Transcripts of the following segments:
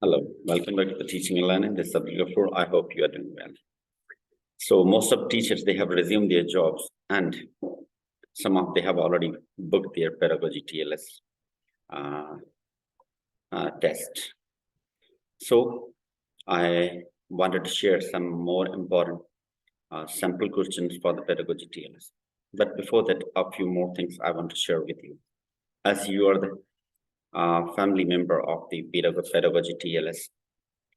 Hello, welcome back to the Teaching and Learning. This is Abdul Ghafoor. I hope you are doing well. So most of teachers, they have resumed their jobs and they have already booked their Pedagogy Tls test. So I wanted to share some more important sample questions for the Pedagogy Tls. But before that, a few more things I want to share with you. As you are the family member of the Pedagogy Tls,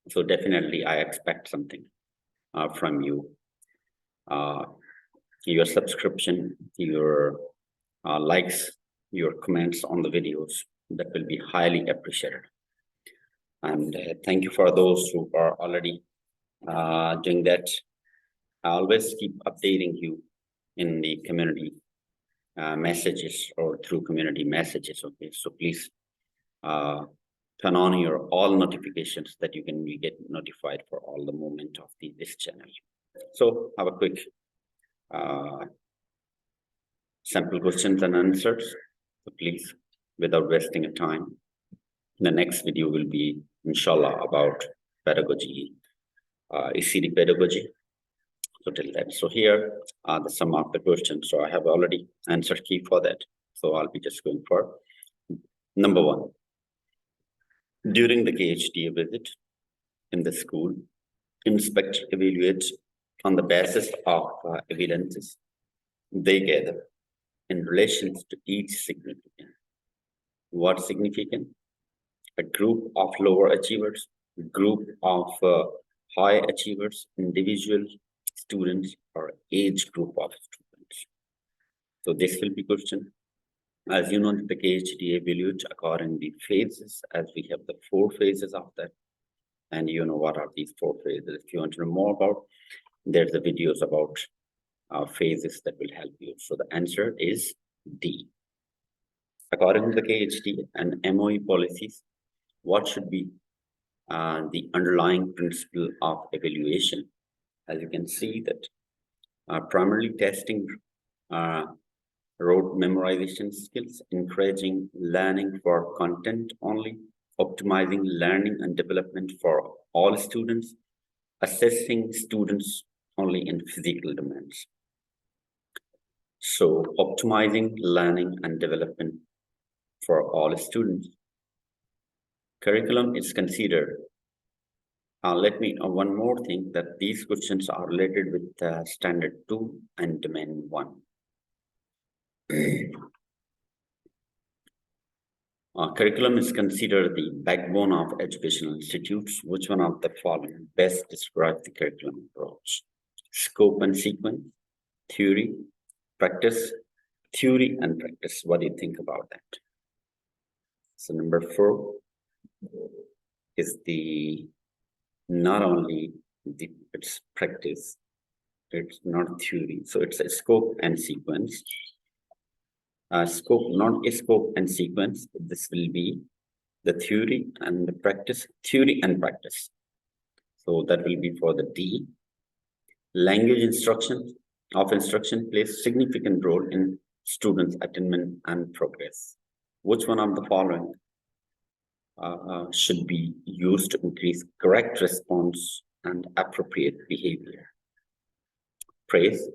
so definitely I expect something from you. Your subscription, your likes, your comments on the videos, that will be highly appreciated. And thank you for those who are already doing that. I always keep updating you in the community messages or through community messages. Okay, so please turn on your all notifications that you can get notified for all the movement of this channel. So have a quick sample questions and answers. So please, without wasting a time, the next video will be, inshallah, about pedagogy, ECD pedagogy. So till then, so here are the some of the questions. So I have already answered key for that. So I'll be just going for number one. During the KHDA visit in the school, inspector evaluates on the basis of evidences they gather in relation to each significant. What significant? A group of lower achievers, a group of high achievers, individual students, or age group of students. So this will be question. As you know, the KHDA evaluates according to the phases, as we have the 4 phases of that. And you know what are these 4 phases. If you want to know more about, there's the videos about phases that will help you. So the answer is D. According to the KHDA and MOE policies, what should be the underlying principle of evaluation? As you can see that primarily testing rote memorization skills, encouraging learning for content only, optimizing learning and development for all students, assessing students only in physical domains. So optimizing learning and development for all students. Curriculum is considered. Let me one more thing, that these questions are related with standard 2 and domain 1. Curriculum is considered the backbone of educational institutes. Which one of the following best describes the curriculum approach? Scope and sequence, theory, practice, theory and practice. What do you think about that? So number 4 is the not only it's practice, it's not theory. So it's a scope and sequence. Scope, not a scope and sequence. This will be the theory and the practice, theory and practice. So that will be for the D. Language instruction plays significant role in students' attainment and progress. Which one of the following should be used to increase correct response and appropriate behavior? Praise,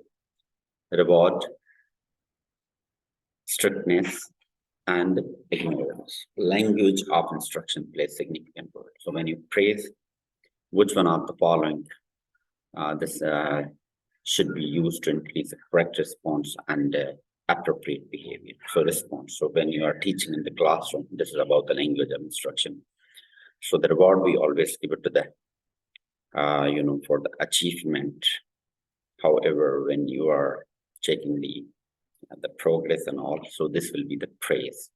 reward, strictness, and ignorance. Language of instruction plays significant role. So when you praise, which one of the following this should be used to increase the correct response and appropriate behavior? So response. So when you are teaching in the classroom, this is about the language of instruction. So the reward we always give it to the for the achievement. However, when you are checking the progress and all, so this will be the praise.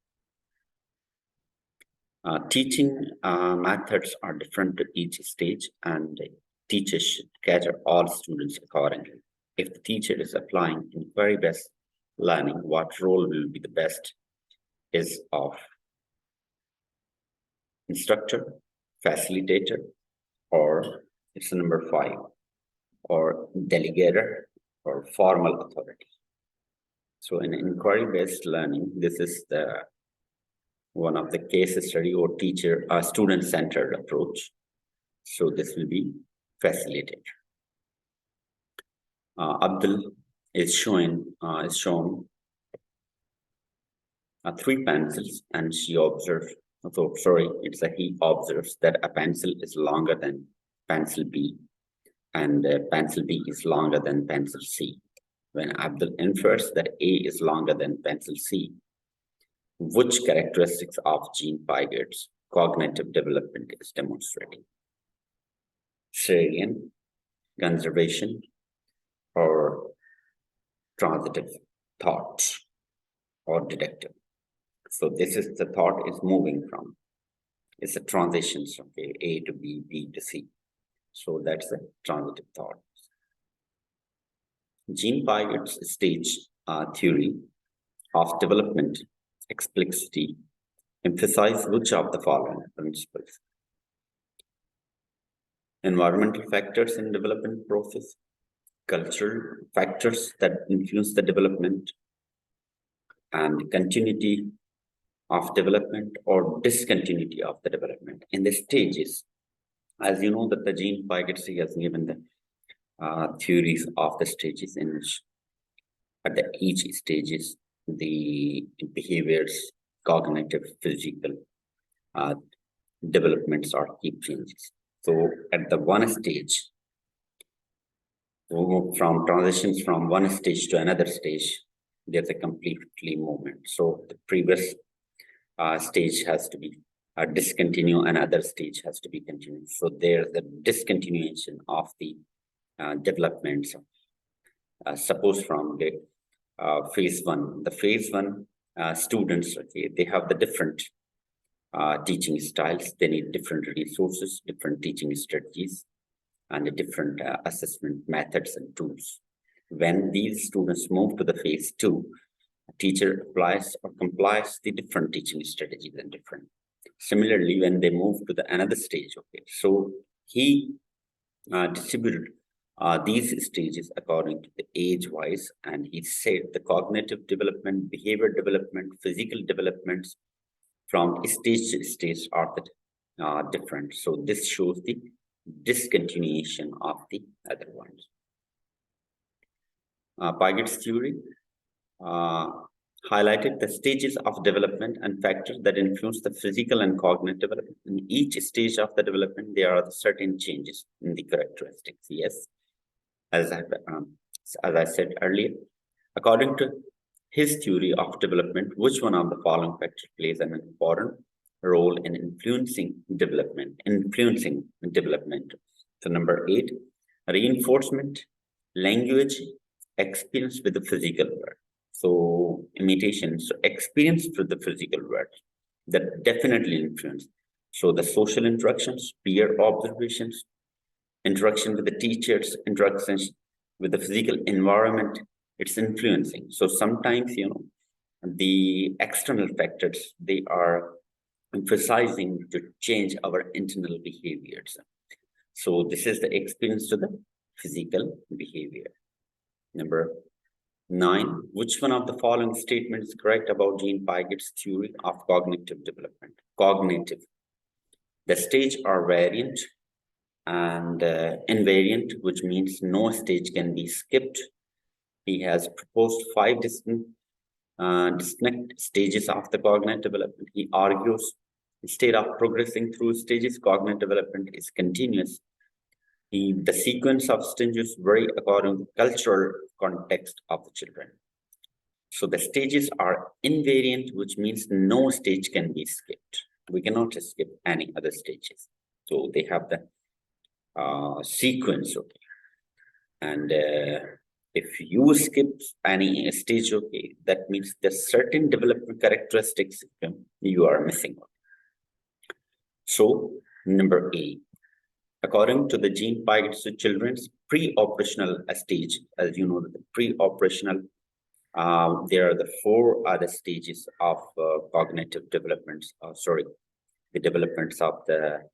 Teaching methods are different to each stage, and teachers should cater all students accordingly. If the teacher is applying inquiry-based learning, what role will be the best is of instructor, facilitator, or it's number 5, or delegator, or formal authority. So in inquiry-based learning, this is the one of the case study or teacher student-centered approach. So this will be facilitated. Abdul is shown 3 pencils, and she observes. So sorry, he observes that a pencil is longer than pencil B, and pencil B is longer than pencil C. When Abdul infers that A is longer than pencil C, which characteristics of Jean Piaget's cognitive development is demonstrating? Salient, conservation, or transitive thoughts, or deductive? So this is the thought is moving from, it's a transition, okay, A to B, B to C. So that's a transitive thought. Jean Piaget's stage theory of development explicitly emphasize which of the following principles? Environmental factors in development process, cultural factors that influence the development, and continuity of development or discontinuity of the development in the stages. As you know that the Jean Piaget has given the theories of the stages in which at the each stages the behaviors, cognitive, physical developments are keep changes. So at the one stage, from transitions from one stage to another stage, there's a completely movement. So the previous stage has to be discontinue, another stage has to be continued. So there's the discontinuation of the developments. Suppose from the phase 1, the phase 1 students, okay, they have the different teaching styles. They need different resources, different teaching strategies, and different assessment methods and tools. When these students move to the phase 2, a teacher applies or complies the different teaching strategies and different. Similarly, when they move to the another stage, okay, so he distributed these stages according to the age-wise, and he said the cognitive development, behavior development, physical developments from stage to stage are different. So this shows the discontinuation of the other ones. Piaget's theory highlighted the stages of development and factors that influence the physical and cognitive development. In each stage of the development, there are certain changes in the characteristics. Yes, as I said earlier, according to his theory of development, which one of the following factors plays an important role in influencing development? So number 8, reinforcement, language, experience with the physical world. So imitation, so experience with the physical world, that definitely influence. So the social interactions, peer observations, interaction with the teachers, interactions with the physical environment, it's influencing. So sometimes, you know, the external factors, they are emphasizing to change our internal behaviors. So this is the experience to the physical behavior. Number 9, which one of the following statements is correct about Jean Piaget's theory of cognitive development? Cognitive. The stages are variant and invariant, which means no stage can be skipped. He has proposed 5 distinct stages of the cognitive development. He argues instead of progressing through stages, cognitive development is continuous. The sequence of stages vary according to the cultural context of the children. So the stages are invariant, which means no stage can be skipped. We cannot skip any other stages. So they have the sequence, okay. And if you skip any stage, okay, that means there's certain development characteristics you are missing. So number 8. According to the Jean Piaget's children's pre-operational stage, as you know, the pre-operational, there are the 4 other stages of cognitive developments. The developments of the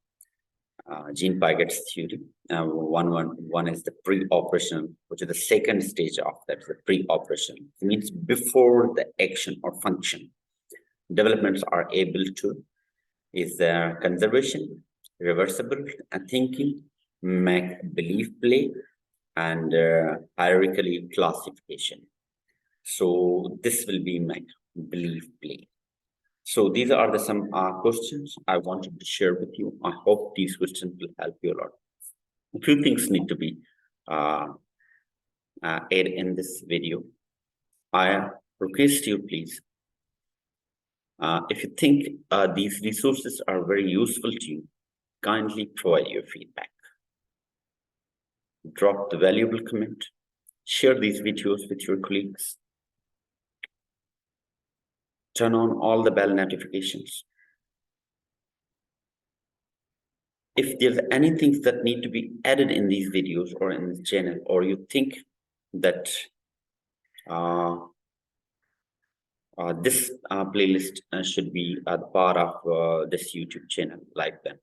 Jean Piaget's theory. One is the pre-operational, which is the second stage of that, the pre-operational. It means before the action or function. developments are able to is conservation, reversible thinking, make belief play, and hierarchically classification. So this will be make belief play. So these are the some questions I wanted to share with you. I hope these questions will help you a lot. A few things need to be added in this video. I request you, please, if you think these resources are very useful to you, kindly provide your feedback. Drop the valuable comment. Share these videos with your colleagues. Turn on all the bell notifications. If there's anything that need to be added in these videos or in the channel, or you think that this playlist should be a part of this YouTube channel, like the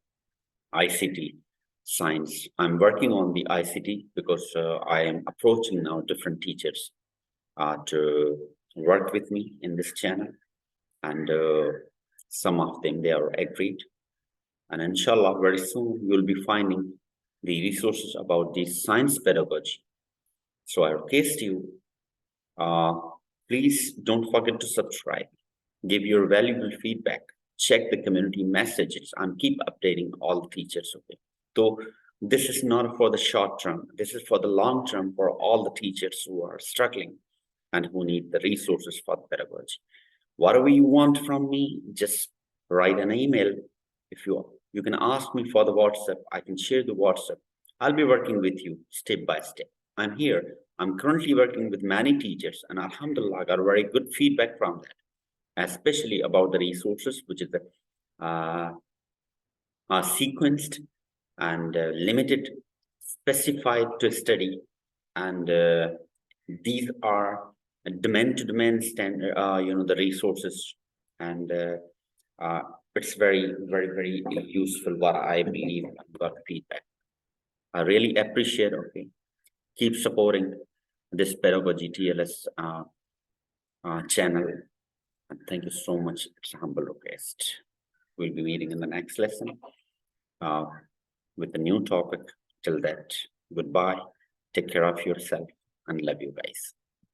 ICT science. I'm working on the ICT because I am approaching now different teachers to work with me in this channel, and some of them, they are agreed. And inshallah, very soon you'll be finding the resources about the science pedagogy. So I request you, please don't forget to subscribe, give your valuable feedback, check the community messages, and keep updating all the teachers. Okay. So this is not for the short term. This is for the long term for all the teachers who are struggling and who need the resources for the pedagogy. Whatever you want from me, just write an email. If you can ask me for the WhatsApp, I can share the WhatsApp. I'll be working with you step by step. I'm here. I'm currently working with many teachers, and alhamdulillah, I got very good feedback from that, especially about the resources, which is the sequenced and limited, specified to study, and these are domain-to-domain standard, the resources, and it's very, very, very useful. What I believe got feedback. I really appreciate. Okay, keep supporting this Pedagogy TLS channel, and thank you so much. It's a humble request. We'll be meeting in the next lesson with a new topic. Till that, goodbye. Take care of yourself and love you guys.